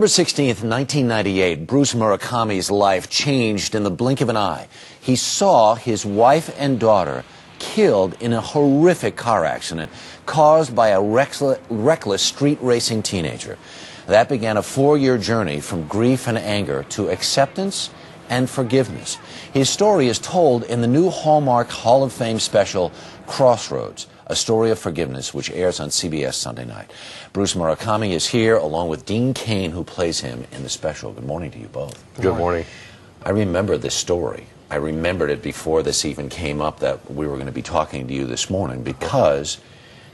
November 16th, 1998, Bruce Murakami's life changed in the blink of an eye. He saw his wife and daughter killed in a horrific car accident caused by a reckless street racing teenager. That began a 4-year journey from grief and anger to acceptance and forgiveness. His story is told in the new Hallmark Hall of Fame special, Crossroads, a story of forgiveness, which airs on CBS Sunday night. Bruce Murakami is here, along with Cain, who plays him in the special. Good morning to you both. Good morning. I remember this story. I remembered it before this even came up that we were going to be talking to you this morning, because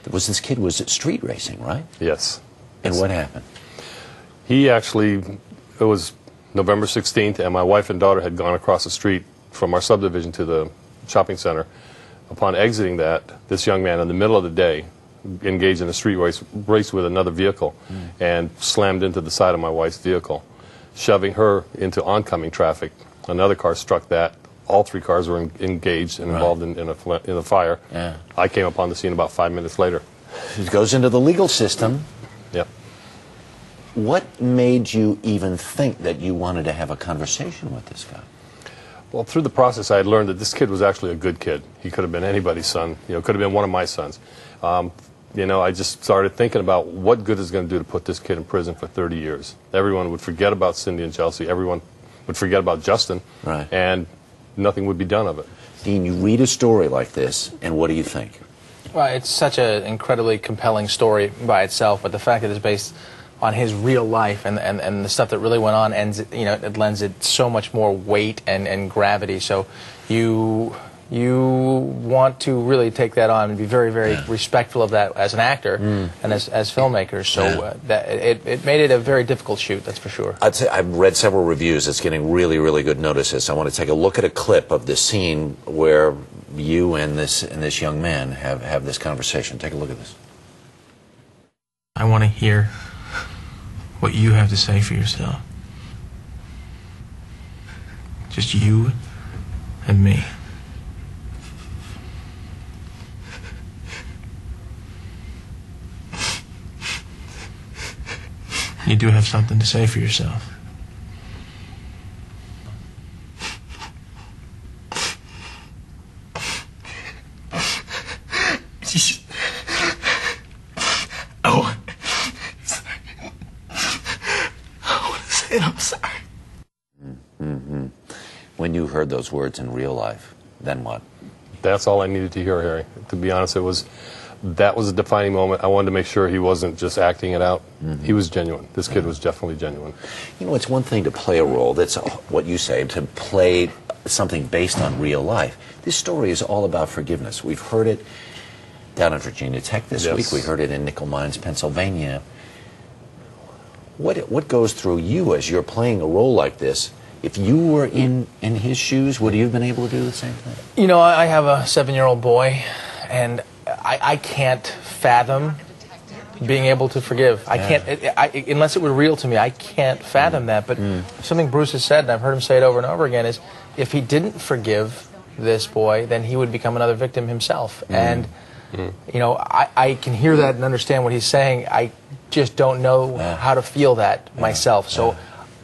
this kid was at street racing, right? Yes. And what happened? It was November 16th, and my wife and daughter had gone across the street from our subdivision to the shopping center. Upon exiting that, this young man in the middle of the day engaged in a street race with another vehicle and slammed into the side of my wife's vehicle, shoving her into oncoming traffic. Another car struck that. All 3 cars were engaged and involved in a fire. Yeah. I came upon the scene about 5 minutes later. It goes into the legal system. Yep. What made you even think that you wanted to have a conversation with this guy? Well, through the process, I had learned that this kid was actually a good kid. He could have been anybody's son. Could have been one of my sons. I just started thinking about what good is going to do to put this kid in prison for 30 years. Everyone would forget about Cindy and Chelsea. Everyone would forget about Justin. Right. And nothing would be done of it. Dean, you read a story like this, and what do you think? Well, it's such an incredibly compelling story by itself, but the fact that it's based on his real life and the stuff that really went on, it lends it so much more weight and gravity. So you want to really take that on and be very, very respectful of that as an actor and as filmmakers. So it made it a very difficult shoot, that's for sure. I'd say I've read several reviews. It's getting really, really good notices. I want to take a look at a clip of the scene where you and this young man have this conversation. Take a look at this. I want to hear what you have to say for yourself. Just you and me. You do have something to say for yourself. Oh, I'm sorry. When you heard those words in real life, then what? That's all I needed to hear, Harry. To be honest, that was a defining moment. I wanted to make sure he wasn't just acting it out. He was genuine. This kid was definitely genuine. It's one thing to play a role. That's what you say, to play something based on real life. This story is all about forgiveness. We've heard it down in Virginia Tech this week. We heard it in Nickel Mines, Pennsylvania. What goes through you as you're playing a role like this? If you were in his shoes, would you have been able to do the same thing? I have a 7-year-old boy, and I can't fathom being able to forgive. I can't, unless it were real to me, I can't fathom that. But something Bruce has said, and I've heard him say it over and over again, is if he didn't forgive this boy, then he would become another victim himself. And, I can hear that and understand what he's saying. I just don't know how to feel that myself. So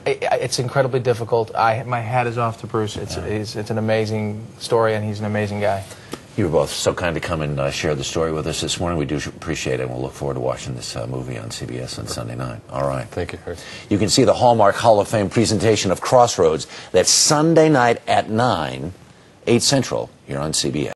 it's incredibly difficult. My hat is off to Bruce. It's an amazing story, and he's an amazing guy. You were both so kind to come and share the story with us this morning. We do appreciate it, and we'll look forward to watching this movie on CBS on Sunday night. All right. Thank you, Harry. You can see the Hallmark Hall of Fame presentation of Crossroads. That's Sunday night at 9, 8 Central, here on CBS.